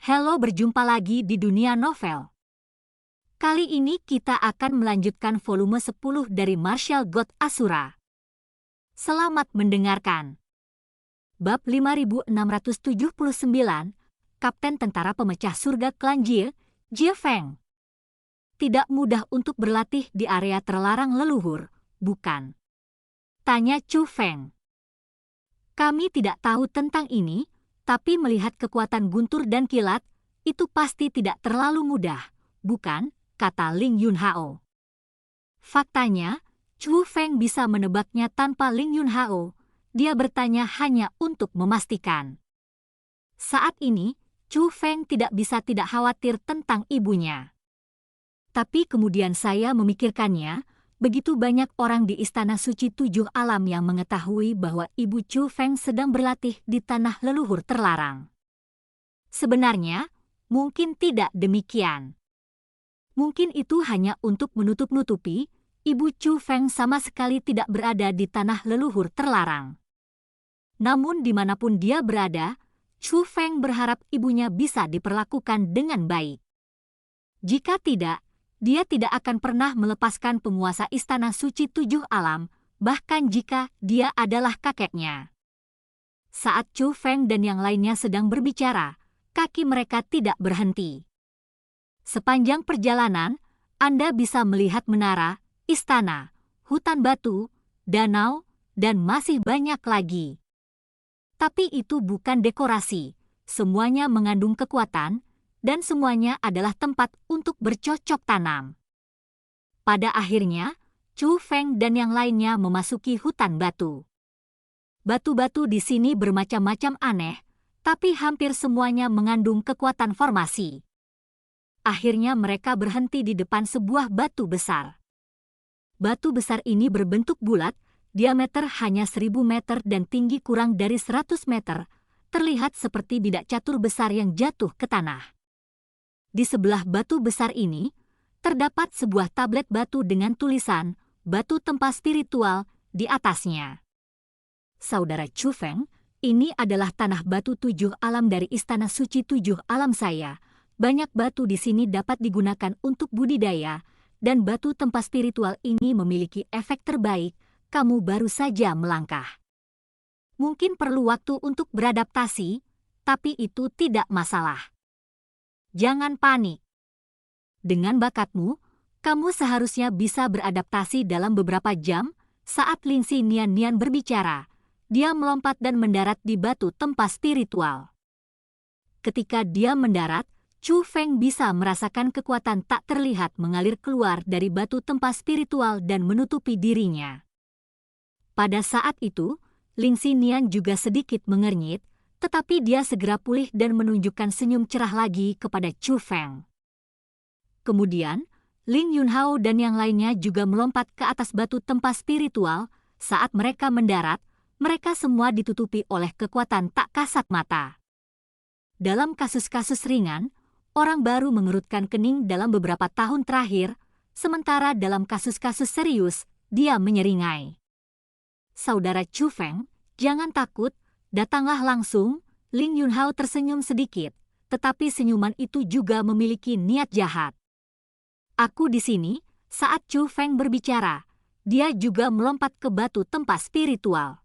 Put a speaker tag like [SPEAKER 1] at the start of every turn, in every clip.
[SPEAKER 1] Halo, berjumpa lagi di dunia novel. Kali ini kita akan melanjutkan volume 10 dari Martial God Asura. Selamat mendengarkan. Bab 5679, Kapten Tentara Pemecah Surga Klan Jie, Jie Feng. Tidak mudah untuk berlatih di area terlarang leluhur, bukan? Tanya Chu Feng. Kami tidak tahu tentang ini, tapi melihat kekuatan guntur dan kilat, itu pasti tidak terlalu mudah, bukan? Kata Ling Yunhao. Faktanya, Chu Feng bisa menebaknya tanpa Ling Yunhao. Dia bertanya hanya untuk memastikan. Saat ini, Chu Feng tidak bisa tidak khawatir tentang ibunya. Tapi kemudian saya memikirkannya, begitu banyak orang di Istana Suci Tujuh Alam yang mengetahui bahwa ibu Chu Feng sedang berlatih di tanah leluhur terlarang. Sebenarnya, mungkin tidak demikian. Mungkin itu hanya untuk menutup-nutupi, ibu Chu Feng sama sekali tidak berada di tanah leluhur terlarang. Namun dimanapun dia berada, Chu Feng berharap ibunya bisa diperlakukan dengan baik. Jika tidak, dia tidak akan pernah melepaskan penguasa Istana Suci Tujuh Alam, bahkan jika dia adalah kakeknya. Saat Chu Feng dan yang lainnya sedang berbicara, kaki mereka tidak berhenti. Sepanjang perjalanan, Anda bisa melihat menara, istana, hutan batu, danau, dan masih banyak lagi. Tapi itu bukan dekorasi, semuanya mengandung kekuatan, dan semuanya adalah tempat untuk bercocok tanam. Pada akhirnya, Chu Feng dan yang lainnya memasuki hutan batu. Batu-batu di sini bermacam-macam aneh, tapi hampir semuanya mengandung kekuatan formasi. Akhirnya mereka berhenti di depan sebuah batu besar. Batu besar ini berbentuk bulat, diameter hanya 1000 meter dan tinggi kurang dari 100 meter, terlihat seperti bidak catur besar yang jatuh ke tanah. Di sebelah batu besar ini, terdapat sebuah tablet batu dengan tulisan, Batu Tempa Spiritual, di atasnya. Saudara Chu Feng, ini adalah tanah batu tujuh alam dari Istana Suci Tujuh Alam saya. Banyak batu di sini dapat digunakan untuk budidaya, dan batu tempa spiritual ini memiliki efek terbaik. Kamu baru saja melangkah. Mungkin perlu waktu untuk beradaptasi, tapi itu tidak masalah. Jangan panik. Dengan bakatmu, kamu seharusnya bisa beradaptasi dalam beberapa jam. Saat Lingxi Nian berbicara, dia melompat dan mendarat di batu tempa spiritual. Ketika dia mendarat, Chu Feng bisa merasakan kekuatan tak terlihat mengalir keluar dari batu tempa spiritual dan menutupi dirinya. Pada saat itu, Lingxi Nian juga sedikit mengernyit, tetapi dia segera pulih dan menunjukkan senyum cerah lagi kepada Chu Feng. Kemudian, Ling Yunhao dan yang lainnya juga melompat ke atas batu tempa spiritual. Saat mereka mendarat, mereka semua ditutupi oleh kekuatan tak kasat mata. Dalam kasus-kasus ringan, orang baru mengerutkan kening dalam beberapa tahun terakhir, sementara dalam kasus-kasus serius, dia menyeringai. Saudara Chu Feng, jangan takut, datanglah langsung. Ling Yunhao tersenyum sedikit, tetapi senyuman itu juga memiliki niat jahat. Aku di sini. Saat Chu Feng berbicara, dia juga melompat ke batu tempa spiritual.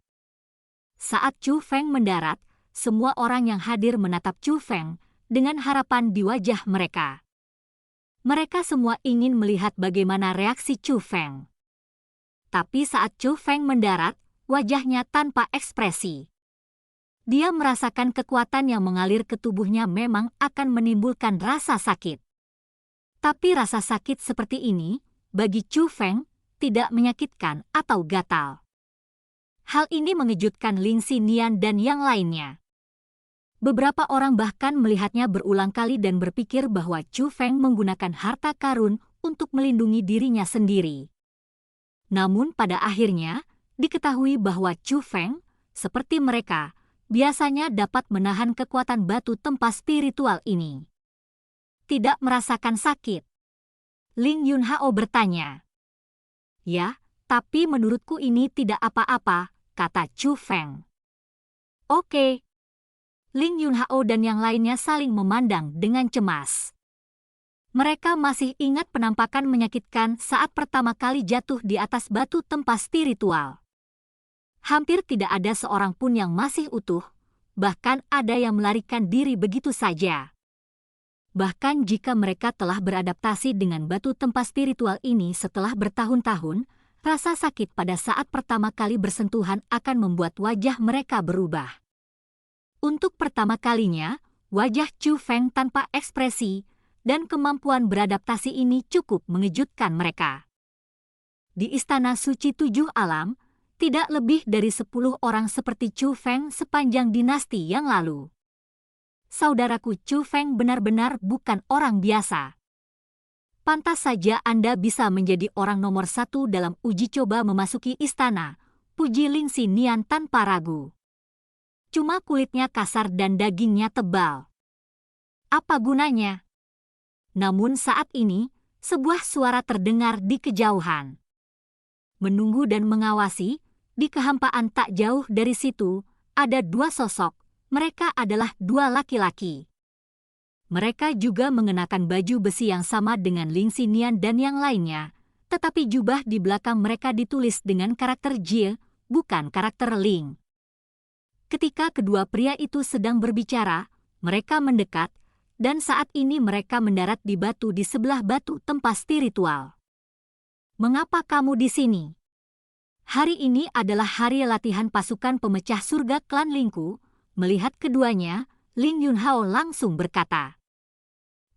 [SPEAKER 1] Saat Chu Feng mendarat, semua orang yang hadir menatap Chu Feng dengan harapan di wajah mereka. Mereka semua ingin melihat bagaimana reaksi Chu Feng. Tapi saat Chu Feng mendarat, wajahnya tanpa ekspresi. Dia merasakan kekuatan yang mengalir ke tubuhnya memang akan menimbulkan rasa sakit. Tapi rasa sakit seperti ini, bagi Chu Feng, tidak menyakitkan atau gatal. Hal ini mengejutkan Lingxi Nian dan yang lainnya. Beberapa orang bahkan melihatnya berulang kali dan berpikir bahwa Chu Feng menggunakan harta karun untuk melindungi dirinya sendiri. Namun pada akhirnya, diketahui bahwa Chu Feng, seperti mereka, biasanya dapat menahan kekuatan batu tempa spiritual ini. Tidak merasakan sakit. Ling Yunhao bertanya. Ya, tapi menurutku ini tidak apa-apa, kata Chu Feng. Oke. Ling Yunhao dan yang lainnya saling memandang dengan cemas. Mereka masih ingat penampakan menyakitkan saat pertama kali jatuh di atas batu tempat spiritual. Hampir tidak ada seorang pun yang masih utuh, bahkan ada yang melarikan diri begitu saja. Bahkan jika mereka telah beradaptasi dengan batu tempat spiritual ini setelah bertahun-tahun, rasa sakit pada saat pertama kali bersentuhan akan membuat wajah mereka berubah. Untuk pertama kalinya, wajah Chu Feng tanpa ekspresi, dan kemampuan beradaptasi ini cukup mengejutkan mereka. Di Istana Suci Tujuh Alam, tidak lebih dari 10 orang seperti Chu Feng sepanjang dinasti yang lalu. Saudaraku, Chu Feng benar-benar bukan orang biasa. Pantas saja Anda bisa menjadi orang nomor 1 dalam uji coba memasuki istana, puji Ling Xinian tanpa ragu. Cuma kulitnya kasar dan dagingnya tebal. Apa gunanya? Namun saat ini, sebuah suara terdengar di kejauhan. Menunggu dan mengawasi, di kehampaan tak jauh dari situ, ada 2 sosok. Mereka adalah 2 laki-laki. Mereka juga mengenakan baju besi yang sama dengan Ling Xinian dan yang lainnya, tetapi jubah di belakang mereka ditulis dengan karakter Jie, bukan karakter Ling. Ketika kedua pria itu sedang berbicara, mereka mendekat, dan saat ini mereka mendarat di batu di sebelah batu tempat spiritual. Mengapa kamu di sini? Hari ini adalah hari latihan pasukan pemecah surga klan Lingku. Melihat keduanya, Ling Yunhao langsung berkata,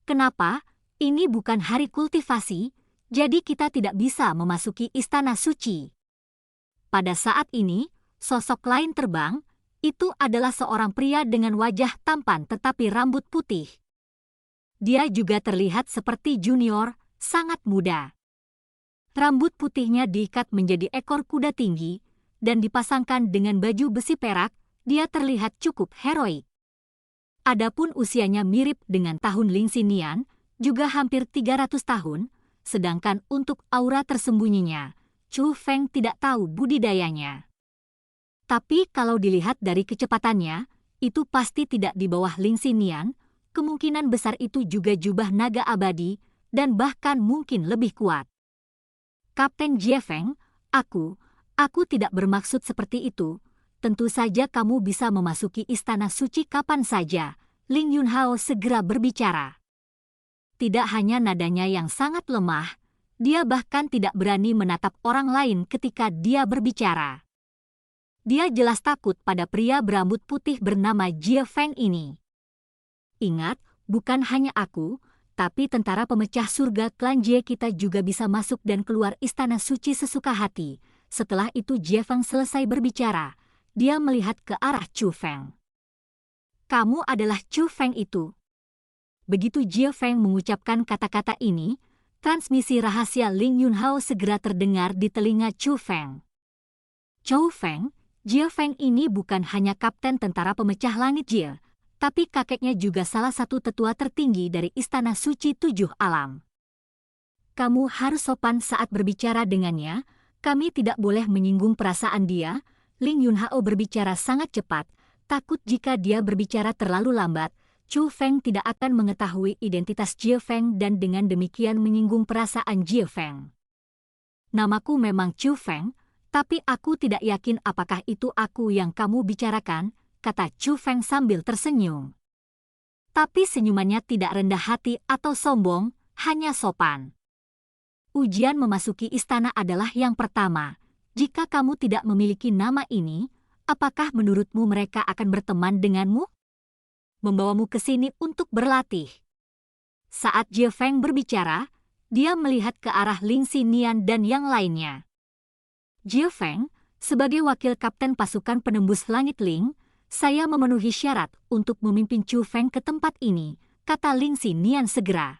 [SPEAKER 1] "Kenapa? Ini bukan hari kultivasi, jadi kita tidak bisa memasuki istana suci." Pada saat ini, sosok lain terbang. Itu adalah seorang pria dengan wajah tampan tetapi rambut putih. Dia juga terlihat seperti junior, sangat muda. Rambut putihnya diikat menjadi ekor kuda tinggi, dan dipasangkan dengan baju besi perak, dia terlihat cukup heroik. Adapun usianya mirip dengan tahun Ling Xinian, juga hampir 300 tahun, sedangkan untuk aura tersembunyinya, Chu Feng tidak tahu budidayanya. Tapi kalau dilihat dari kecepatannya, itu pasti tidak di bawah Ling Xinian. Kemungkinan besar itu juga jubah naga abadi, dan bahkan mungkin lebih kuat. Kapten Jie Feng, aku tidak bermaksud seperti itu. Tentu saja kamu bisa memasuki istana suci kapan saja, Ling Yunhao segera berbicara. Tidak hanya nadanya yang sangat lemah, dia bahkan tidak berani menatap orang lain ketika dia berbicara. Dia jelas takut pada pria berambut putih bernama Jie Feng ini. Ingat, bukan hanya aku, tapi tentara pemecah surga klan Jie kita juga bisa masuk dan keluar istana suci sesuka hati. Setelah itu Jie Feng selesai berbicara, dia melihat ke arah Chu Feng. Kamu adalah Chu Feng itu. Begitu Jie Feng mengucapkan kata-kata ini, transmisi rahasia Ling Yunhao segera terdengar di telinga Chu Feng. Chu Feng, Jie Feng ini bukan hanya kapten tentara pemecah langit Jie, tapi kakeknya juga salah satu tetua tertinggi dari Istana Suci Tujuh Alam. Kamu harus sopan saat berbicara dengannya, kami tidak boleh menyinggung perasaan dia. Ling Yunhao berbicara sangat cepat, takut jika dia berbicara terlalu lambat, Chu Feng tidak akan mengetahui identitas Jie Feng dan dengan demikian menyinggung perasaan Jie Feng. Namaku memang Chu Feng, tapi aku tidak yakin apakah itu aku yang kamu bicarakan, kata Chu Feng sambil tersenyum. Tapi senyumannya tidak rendah hati atau sombong, hanya sopan. Ujian memasuki istana adalah yang pertama. Jika kamu tidak memiliki nama ini, apakah menurutmu mereka akan berteman denganmu? Membawamu ke sini untuk berlatih. Saat Jie Feng berbicara, dia melihat ke arah Ling Xinian dan yang lainnya. Jie Feng, sebagai wakil kapten pasukan penembus langit Ling, saya memenuhi syarat untuk memimpin Chu Feng ke tempat ini, kata Ling Xinian segera.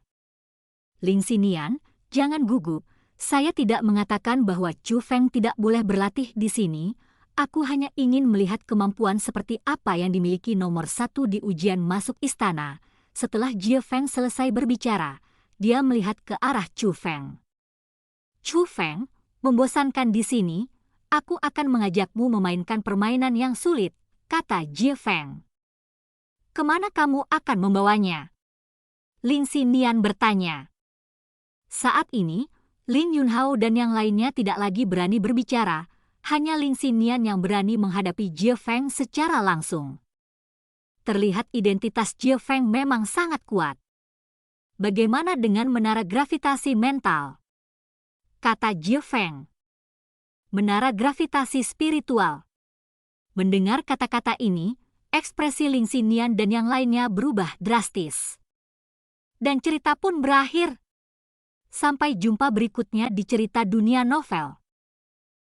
[SPEAKER 1] Ling Xinian, jangan gugup, saya tidak mengatakan bahwa Chu Feng tidak boleh berlatih di sini, aku hanya ingin melihat kemampuan seperti apa yang dimiliki nomor 1 di ujian masuk istana. Setelah Jie Feng selesai berbicara, dia melihat ke arah Chu Feng. Chu Feng, membosankan di sini, aku akan mengajakmu memainkan permainan yang sulit, kata Jie Feng. Kemana kamu akan membawanya? Lin Xinian bertanya. Saat ini, Lin Yunhao dan yang lainnya tidak lagi berani berbicara, hanya Lin Xinian yang berani menghadapi Jie Feng secara langsung. Terlihat identitas Jie Feng memang sangat kuat. Bagaimana dengan menara gravitasi mental? Kata Jie Feng. Menara gravitasi spiritual. Mendengar kata-kata ini, ekspresi Lin Xinian dan yang lainnya berubah drastis. Dan cerita pun berakhir. Sampai jumpa berikutnya di cerita dunia novel.